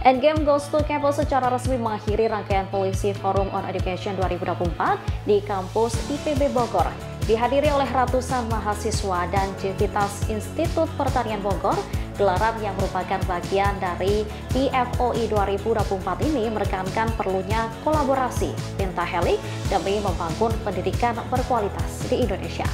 Endgame Goes to Campus secara resmi mengakhiri rangkaian Polisi Forum on Education 2024 di kampus IPB Bogor. Dihadiri oleh ratusan mahasiswa dan civitas Institut Pertanian Bogor, gelaran yang merupakan bagian dari PFOI 2024 ini menekankan perlunya kolaborasi pentahelik demi membangun pendidikan berkualitas di Indonesia.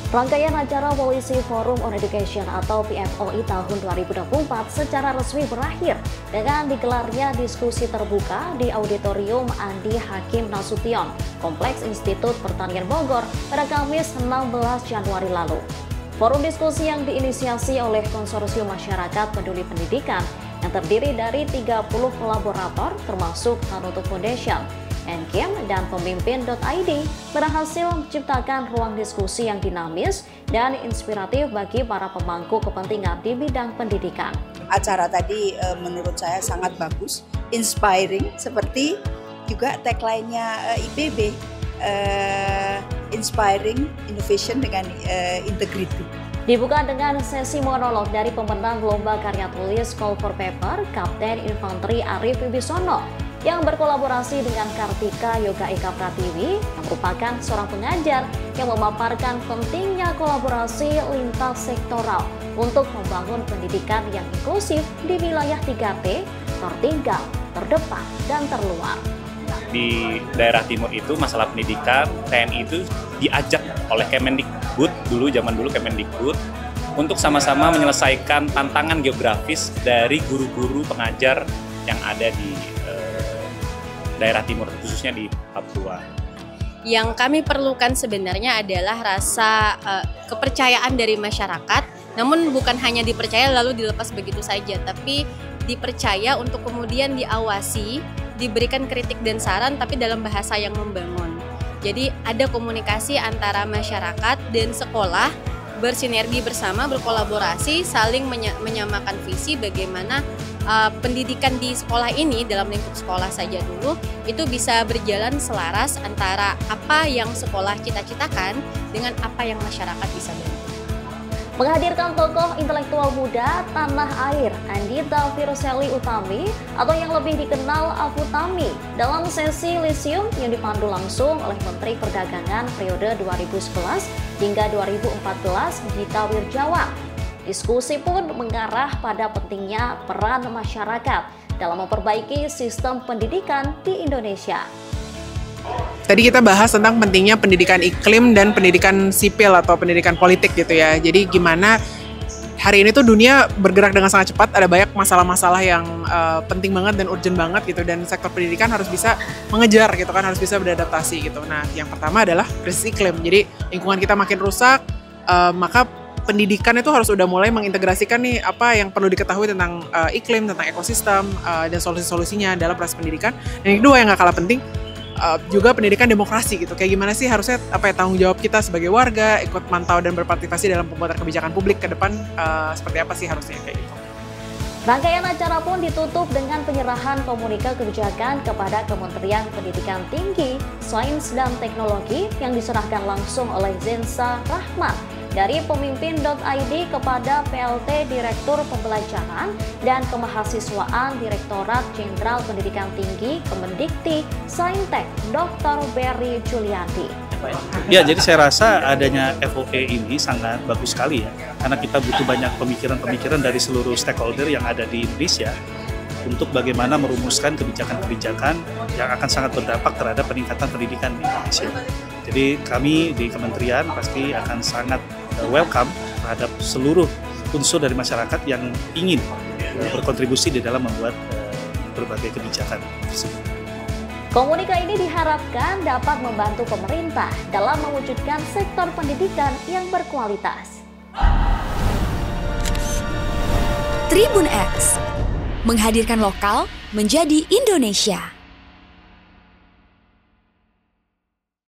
Rangkaian acara Polisi Forum on Education atau PFOI tahun 2024 secara resmi berakhir dengan digelarnya diskusi terbuka di Auditorium Andi Hakim Nasution, Kompleks Institut Pertanian Bogor pada Kamis 16 Januari lalu. Forum diskusi yang diinisiasi oleh Konsorsium Masyarakat Peduli Pendidikan yang terdiri dari 30 kolaborator termasuk Naruto Foundation, Endgame, dan Pemimpin.id berhasil menciptakan ruang diskusi yang dinamis dan inspiratif bagi para pemangku kepentingan di bidang pendidikan. Acara tadi menurut saya sangat bagus, inspiring, seperti juga tagline-nya IPB, Inspiring Innovation dengan Integrity. Dibuka dengan sesi monolog dari pemenang Lomba Karya Tulis Call for Paper, Kapten Infanteri Arif Wibisono, yang berkolaborasi dengan Kartika Yoga Eka Pratiwi yang merupakan seorang pengajar yang memaparkan pentingnya kolaborasi lintas sektoral untuk membangun pendidikan yang inklusif di wilayah 3T, tertinggal, terdepan, dan terluar. Di daerah timur itu masalah pendidikan, TNI itu diajak oleh Kemendikbud, zaman dulu Kemendikbud, untuk sama-sama menyelesaikan tantangan geografis dari guru-guru pengajar yang ada di daerah timur, khususnya di Papua. Yang kami perlukan sebenarnya adalah rasa kepercayaan dari masyarakat, namun bukan hanya dipercaya lalu dilepas begitu saja, tapi dipercaya untuk kemudian diawasi, diberikan kritik dan saran, tapi dalam bahasa yang membangun. Jadi ada komunikasi antara masyarakat dan sekolah, bersinergi bersama, berkolaborasi, saling menyamakan visi bagaimana pendidikan di sekolah ini, dalam lingkup sekolah saja dulu, itu bisa berjalan selaras antara apa yang sekolah cita-citakan dengan apa yang masyarakat bisa bantu. Menghadirkan tokoh intelektual muda tanah air, Andita Firoseli Utami atau yang lebih dikenal Afutami, dalam sesi Lyceum yang dipandu langsung oleh Menteri Perdagangan periode 2011 hingga 2014 Gita Wirjawan. Diskusi pun mengarah pada pentingnya peran masyarakat dalam memperbaiki sistem pendidikan di Indonesia. Tadi kita bahas tentang pentingnya pendidikan iklim dan pendidikan sipil atau pendidikan politik gitu ya. Jadi gimana hari ini tuh dunia bergerak dengan sangat cepat, ada banyak masalah-masalah yang penting banget dan urgent banget gitu, dan sektor pendidikan harus bisa mengejar gitu kan, harus bisa beradaptasi gitu. Nah, yang pertama adalah krisis iklim. Jadi lingkungan kita makin rusak, maka pendidikan itu harus udah mulai mengintegrasikan nih apa yang perlu diketahui tentang iklim, tentang ekosistem, dan solusi-solusinya dalam proses pendidikan. Dan yang kedua yang gak kalah penting, juga pendidikan demokrasi gitu. Kayak gimana sih harusnya tanggung jawab kita sebagai warga, ikut mantau dan berpartisipasi dalam pembuatan kebijakan publik ke depan, seperti apa sih harusnya kayak gitu. Rangkaian acara pun ditutup dengan penyerahan komunika kebijakan kepada Kementerian Pendidikan Tinggi, Sains dan Teknologi yang diserahkan langsung oleh Zensa Rahman dari Pemimpin.id kepada PLT Direktur Pembelajaran dan Kemahasiswaan Direktorat Jenderal Pendidikan Tinggi Kemendikti Saintek Dr. Berry Julianti. Ya, jadi saya rasa adanya FOE ini sangat bagus sekali ya, karena kita butuh banyak pemikiran-pemikiran dari seluruh stakeholder yang ada di Indonesia untuk bagaimana merumuskan kebijakan-kebijakan yang akan sangat berdampak terhadap peningkatan pendidikan di Indonesia. Jadi kami di kementerian pasti akan sangat welcome terhadap seluruh unsur dari masyarakat yang ingin berkontribusi di dalam membuat berbagai kebijakan tersebut. Komunika ini diharapkan dapat membantu pemerintah dalam mewujudkan sektor pendidikan yang berkualitas. Tribun X menghadirkan lokal menjadi Indonesia.